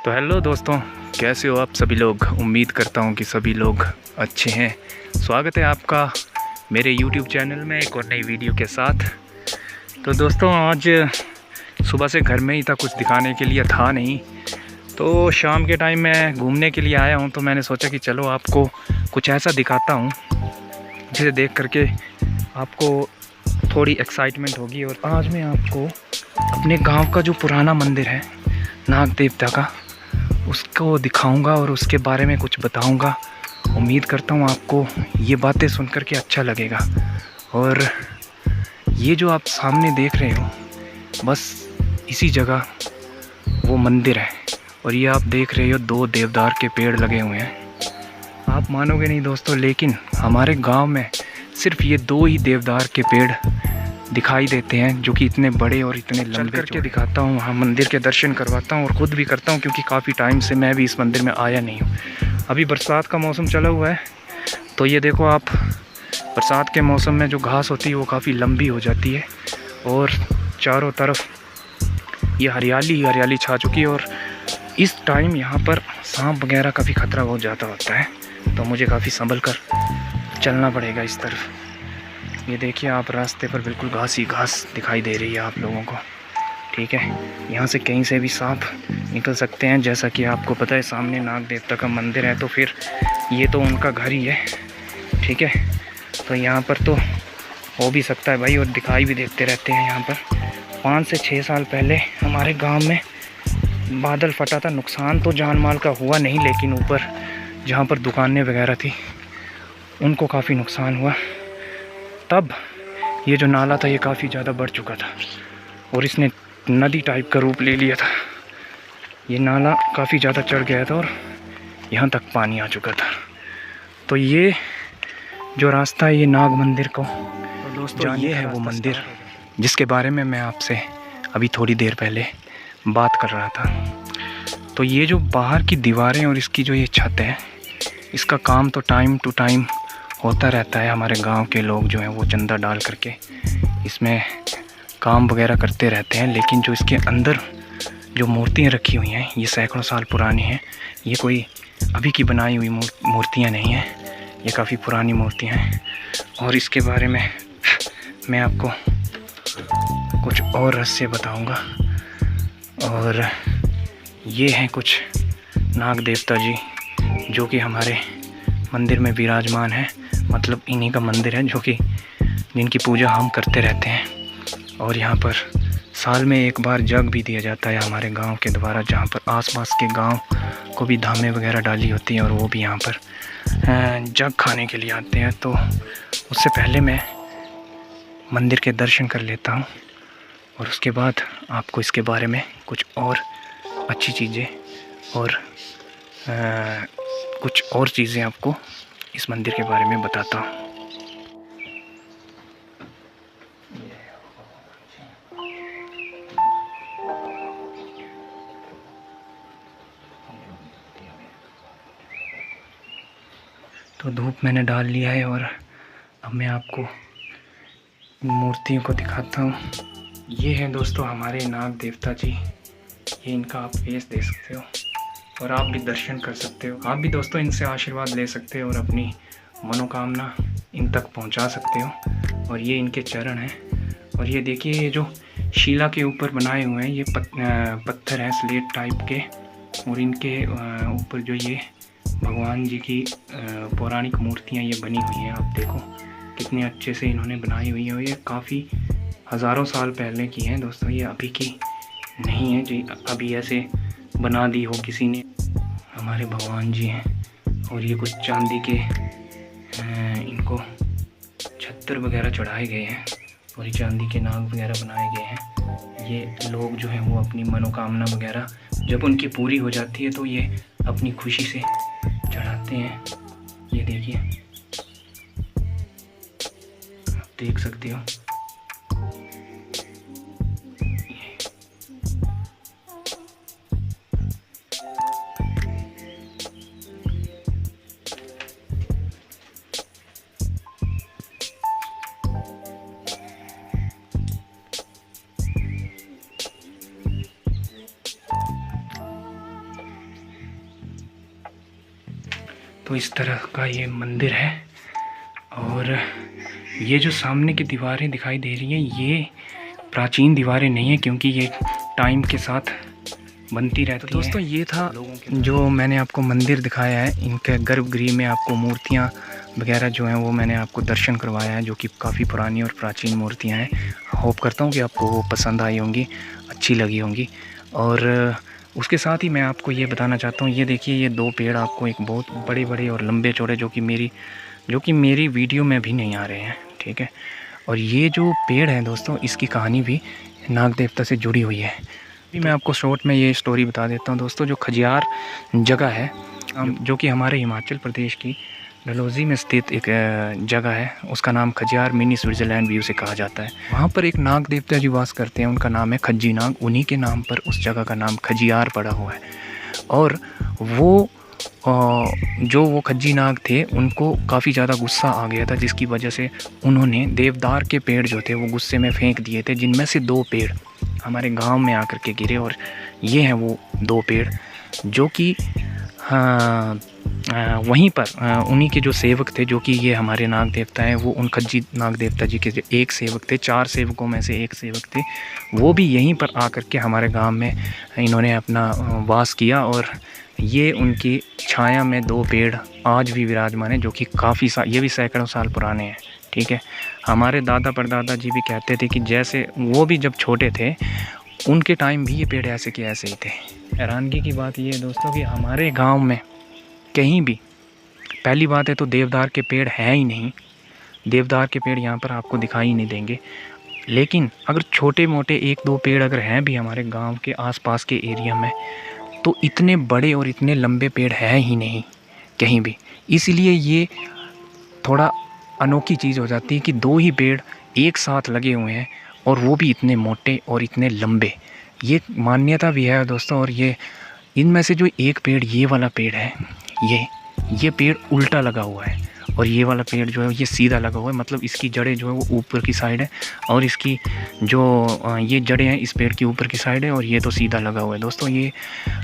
तो हेलो दोस्तों, कैसे हो आप सभी लोग। उम्मीद करता हूँ कि सभी लोग अच्छे हैं। स्वागत है आपका मेरे YouTube चैनल में एक और नई वीडियो के साथ। तो दोस्तों, आज सुबह से घर में ही था, कुछ दिखाने के लिए था नहीं। तो शाम के टाइम मैं घूमने के लिए आया हूँ, तो मैंने सोचा कि चलो आपको कुछ ऐसा दिखाता हूँ जिसे देख करके आपको थोड़ी एक्साइटमेंट होगी। और आज मैं आपको अपने गांव का जो पुराना मंदिर है नाग देवता का, उसको दिखाऊंगा और उसके बारे में कुछ बताऊंगा। उम्मीद करता हूँ आपको ये बातें सुनकर के अच्छा लगेगा। और ये जो आप सामने देख रहे हो, बस इसी जगह वो मंदिर है। और ये आप देख रहे हो 2 देवदार के पेड़ लगे हुए हैं। आप मानोगे नहीं दोस्तों, लेकिन हमारे गांव में सिर्फ ये 2 ही देवदार के पेड़ दिखाई देते हैं, जो कि इतने बड़े और इतने लंबे। चल करके दिखाता हूँ, वहाँ मंदिर के दर्शन करवाता हूँ और ख़ुद भी करता हूँ, क्योंकि काफ़ी टाइम से मैं भी इस मंदिर में आया नहीं हूँ। अभी बरसात का मौसम चला हुआ है, तो ये देखो आप, बरसात के मौसम में जो घास होती है वो काफ़ी लंबी हो जाती है और चारों तरफ ये हरियाली हरियाली छा चुकी है। और इस टाइम यहाँ पर सांप वगैरह का भी खतरा बहुत ज़्यादा होता है, तो मुझे काफ़ी संभल कर चलना पड़ेगा इस तरफ। ये देखिए आप, रास्ते पर बिल्कुल घास ही घास दिखाई दे रही है आप लोगों को। ठीक है, यहाँ से कहीं से भी सांप निकल सकते हैं। जैसा कि आपको पता है, सामने नाग देवता का मंदिर है, तो फिर ये तो उनका घर ही है। ठीक है, तो यहाँ पर तो हो भी सकता है भाई, और दिखाई भी देते रहते हैं यहाँ पर। 5 से 6 साल पहले हमारे गाँव में बादल फटा था। नुकसान तो जान माल का हुआ नहीं, लेकिन ऊपर जहाँ पर दुकानें वगैरह थी उनको काफ़ी नुकसान हुआ। तब ये जो नाला था ये काफ़ी ज़्यादा बढ़ चुका था और इसने नदी टाइप का रूप ले लिया था। ये नाला काफ़ी ज़्यादा चढ़ गया था और यहाँ तक पानी आ चुका था। तो ये जो रास्ता है ये नाग मंदिर को, तो दोस्तों ये है वो मंदिर जिसके बारे में मैं आपसे अभी थोड़ी देर पहले बात कर रहा था। तो ये जो बाहर की दीवारें और इसकी जो ये छत है, इसका काम तो टाइम टू टाइम होता रहता है। हमारे गांव के लोग जो हैं वो चंदा डाल करके इसमें काम वगैरह करते रहते हैं। लेकिन जो इसके अंदर जो मूर्तियां रखी हुई हैं ये सैकड़ों साल पुरानी हैं। ये कोई अभी की बनाई हुई मूर्तियां नहीं हैं, ये काफ़ी पुरानी मूर्तियां हैं। और इसके बारे में मैं आपको कुछ और रहस्य बताऊंगा। और ये हैं कुछ नाग देवता जी जो कि हमारे मंदिर में विराजमान है। मतलब इन्हीं का मंदिर है जो कि जिनकी पूजा हम करते रहते हैं। और यहाँ पर साल में एक बार जग भी दिया जाता है हमारे गांव के द्वारा, जहाँ पर आसपास के गांव को भी धामें वगैरह डाली होती हैं और वो भी यहाँ पर जग खाने के लिए आते हैं। तो उससे पहले मैं मंदिर के दर्शन कर लेता हूँ और उसके बाद आपको इसके बारे में कुछ और अच्छी चीज़ें और कुछ और चीज़ें आपको इस मंदिर के बारे में बताता हूँ। तो धूप मैंने डाल लिया है और अब मैं आपको मूर्तियों को दिखाता हूँ। ये हैं दोस्तों हमारे नाग देवता जी। ये इनका आप फेस देख सकते हो और आप भी दर्शन कर सकते हो। आप भी दोस्तों इनसे आशीर्वाद ले सकते हो और अपनी मनोकामना इन तक पहुंचा सकते हो। और ये इनके चरण हैं। और ये देखिए, ये जो शिला के ऊपर बनाए हुए हैं ये पत्थर हैं स्लेट टाइप के। और इनके ऊपर जो ये भगवान जी की पौराणिक मूर्तियाँ ये बनी हुई हैं। आप देखो कितने अच्छे से इन्होंने बनाई हुई है। ये काफ़ी हज़ारों साल पहले की हैं दोस्तों, ये अभी की नहीं है जी अभी ऐसे बना दी हो किसी ने। हमारे भगवान जी हैं और ये कुछ चांदी के इनको छत्तर वगैरह चढ़ाए गए हैं और ये चांदी के नाग वगैरह बनाए गए हैं। ये लोग जो हैं वो अपनी मनोकामना वगैरह जब उनकी पूरी हो जाती है तो ये अपनी खुशी से चढ़ाते हैं। ये देखिए, आप देख सकते हो। तो इस तरह का ये मंदिर है। और ये जो सामने की दीवारें दिखाई दे रही हैं ये प्राचीन दीवारें नहीं है, क्योंकि ये टाइम के साथ बनती रहती है। तो दोस्तों ये था जो मैंने आपको मंदिर दिखाया है। इनके गर्भगृह में आपको मूर्तियाँ वगैरह जो हैं वो मैंने आपको दर्शन करवाया है, जो कि काफ़ी पुरानी और प्राचीन मूर्तियाँ हैं। होप करता हूँ कि आपको वो पसंद आई होंगी, अच्छी लगी होंगी। और उसके साथ ही मैं आपको ये बताना चाहता हूँ, ये देखिए ये 2 पेड़ आपको एक बहुत बड़े बड़े और लंबे चौड़े जो कि मेरी वीडियो में भी नहीं आ रहे हैं, ठीक है। और ये जो पेड़ हैं दोस्तों, इसकी कहानी भी नाग देवता से जुड़ी हुई है। अभी मैं आपको शॉर्ट में ये स्टोरी बता देता हूँ दोस्तों। जो खजियार जगह है, जो कि हमारे हिमाचल प्रदेश की डलहौजी में स्थित एक जगह है, उसका नाम खजियार मिनी स्विट्ज़रलैंड व्यू से कहा जाता है। वहाँ पर एक नाग देवता जी वास करते हैं, उनका नाम है खज्जी नाग। उन्हीं के नाम पर उस जगह का नाम खजियार पड़ा हुआ है। और वो वो खज्जी नाग थे, उनको काफ़ी ज़्यादा गुस्सा आ गया था, जिसकी वजह से उन्होंने देवदार के पेड़ जो थे वो गुस्से में फेंक दिए थे, जिनमें से 2 पेड़ हमारे गांव में आकर के गिरे। और ये हैं वो 2 पेड़ जो कि वहीं पर उन्हीं के जो सेवक थे, जो कि ये हमारे नाग देवता हैं, वो उन खज्जी नाग देवता जी के जो एक सेवक थे, 4 सेवकों में से एक सेवक थे, वो भी यहीं पर आकर के हमारे गांव में इन्होंने अपना वास किया। और ये उनकी छाया में 2 पेड़ आज भी विराजमान हैं, जो कि काफ़ी ये भी सैकड़ों साल पुराने हैं, ठीक है। हमारे दादा परदादा जी भी कहते थे कि जैसे वो भी जब छोटे थे उनके टाइम भी ये पेड़ ऐसे के ऐसे ही थे। हैरानगी की बात ये है दोस्तों कि हमारे गांव में कहीं भी, पहली बात है तो देवदार के पेड़ हैं ही नहीं। देवदार के पेड़ यहाँ पर आपको दिखाई नहीं देंगे। लेकिन अगर छोटे मोटे 1-2 पेड़ अगर हैं भी हमारे गांव के आसपास के एरिया में, तो इतने बड़े और इतने लंबे पेड़ हैं ही नहीं कहीं भी। इसलिए ये थोड़ा अनोखी चीज़ हो जाती है कि 2 ही पेड़ एक साथ लगे हुए हैं और वो भी इतने मोटे और इतने लंबे। ये मान्यता भी है दोस्तों। और ये इनमें से जो एक पेड़, ये वाला पेड़ है, ये पेड़ उल्टा लगा हुआ है, और ये वाला पेड़ जो है ये सीधा लगा हुआ है। मतलब इसकी जड़ें जो है वो ऊपर की साइड है, और इसकी जो ये जड़ें हैं इस पेड़ की ऊपर की साइड है, और ये तो सीधा लगा हुआ है दोस्तों। ये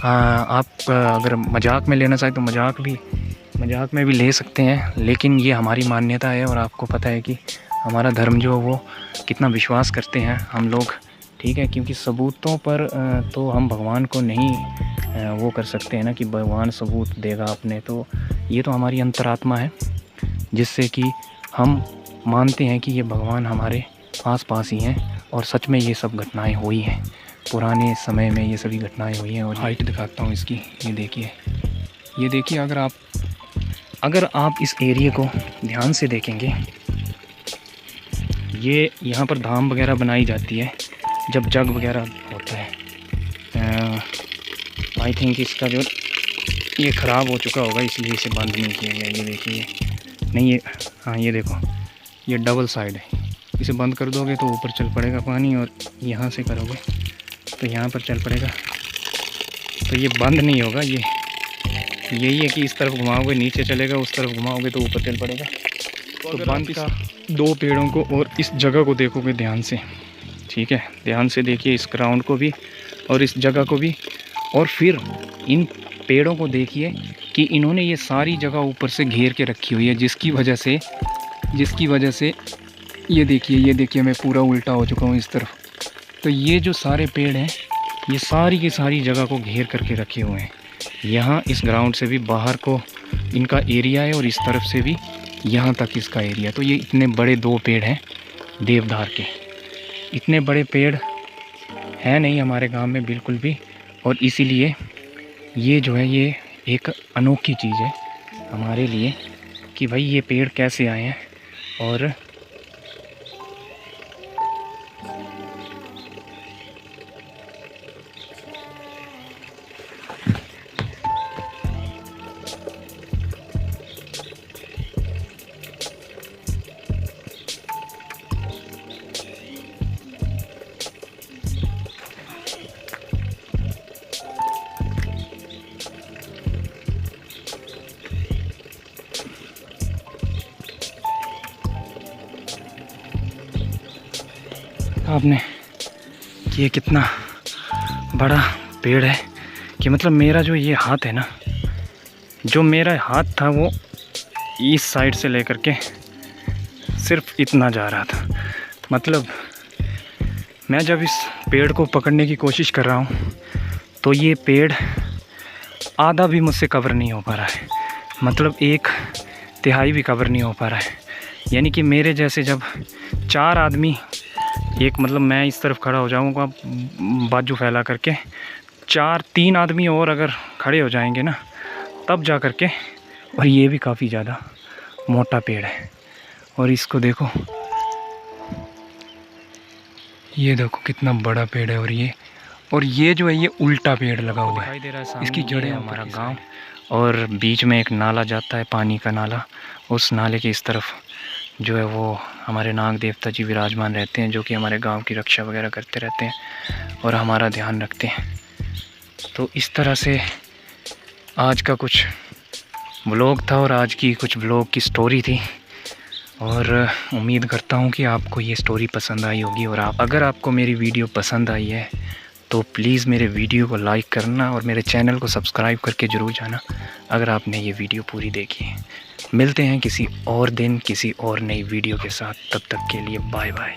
आप अगर मजाक में लेना चाहें तो मजाक में भी ले सकते हैं, लेकिन ये हमारी मान्यता है। और आपको पता है कि हमारा धर्म जो वो कितना विश्वास करते हैं हम लोग, ठीक है। क्योंकि सबूतों पर तो हम भगवान को नहीं वो कर सकते हैं ना कि भगवान सबूत देगा अपने। तो ये तो हमारी अंतरात्मा है, जिससे कि हम मानते हैं कि ये भगवान हमारे आसपास ही हैं। और सच में ये सब घटनाएं हुई हैं, पुराने समय में ये सभी घटनाएं हुई हैं। और हाइट दिखाता हूँ इसकी, ये देखिए। अगर आप इस एरिया को ध्यान से देखेंगे, ये यहाँ पर धाम वगैरह बनाई जाती है जब जग वगैरह होता है। आई थिंक इसका जो ये ख़राब हो चुका होगा, इसलिए इसे बंद नहीं किया गया। ये देखिए, नहीं ये, हाँ ये देखो, ये डबल साइड है। इसे बंद कर दोगे तो ऊपर चल पड़ेगा पानी, और यहाँ से करोगे तो यहाँ पर चल पड़ेगा। तो ये बंद नहीं होगा। ये यही है कि इस तरफ घुमाओगे नीचे चलेगा, उस तरफ घुमाओगे तो ऊपर चल पड़ेगा। तो बंद का 2 पेड़ों को और इस जगह को देखोगे ध्यान से, ठीक है। ध्यान से देखिए इस ग्राउंड को भी और इस जगह को भी, और फिर इन पेड़ों को देखिए कि इन्होंने ये सारी जगह ऊपर से घेर के रखी हुई है, जिसकी वजह से ये देखिए मैं पूरा उल्टा हो चुका हूँ इस तरफ। तो ये जो सारे पेड़ हैं ये सारी की सारी जगह को घेर करके रखे हुए हैं। यहाँ इस ग्राउंड से भी बाहर को इनका एरिया है, और इस तरफ से भी यहाँ तक इसका एरिया। तो ये इतने बड़े 2 पेड़ हैं देवदार के। इतने बड़े पेड़ हैं नहीं हमारे गांव में बिल्कुल भी, और इसीलिए ये जो है ये एक अनोखी चीज़ है हमारे लिए कि भाई ये पेड़ कैसे आए हैं। और आपने कि ये कितना बड़ा पेड़ है कि मतलब मेरा जो ये हाथ है ना, जो मेरा हाथ था वो इस साइड से लेकर के सिर्फ इतना जा रहा था। मतलब मैं जब इस पेड़ को पकड़ने की कोशिश कर रहा हूँ तो ये पेड़ आधा भी मुझसे कवर नहीं हो पा रहा है, मतलब 1/3 भी कवर नहीं हो पा रहा है। यानी कि मेरे जैसे जब 4 आदमी, एक मतलब मैं इस तरफ खड़ा हो जाऊँगा बाजू फैला करके, 3 आदमी और अगर खड़े हो जाएंगे ना तब जा कर के। और ये भी काफ़ी ज़्यादा मोटा पेड़ है। और इसको देखो, ये देखो कितना बड़ा पेड़ है। और ये जो है ये उल्टा पेड़ लगा हुआ है, इसकी जड़ें हमारा गांव। और बीच में एक नाला जाता है, पानी का नाला। उस नाले के इस तरफ जो है वो हमारे नाग देवता जी विराजमान रहते हैं, जो कि हमारे गांव की रक्षा वगैरह करते रहते हैं और हमारा ध्यान रखते हैं। तो इस तरह से आज का कुछ व्लॉग था और आज की कुछ व्लॉग की स्टोरी थी। और उम्मीद करता हूँ कि आपको ये स्टोरी पसंद आई होगी। और अगर आपको मेरी वीडियो पसंद आई है तो प्लीज़ मेरे वीडियो को लाइक करना और मेरे चैनल को सब्सक्राइब करके ज़रूर जाना अगर आपने ये वीडियो पूरी देखी है। मिलते हैं किसी और दिन किसी और नई वीडियो के साथ, तब तक के लिए बाय बाय।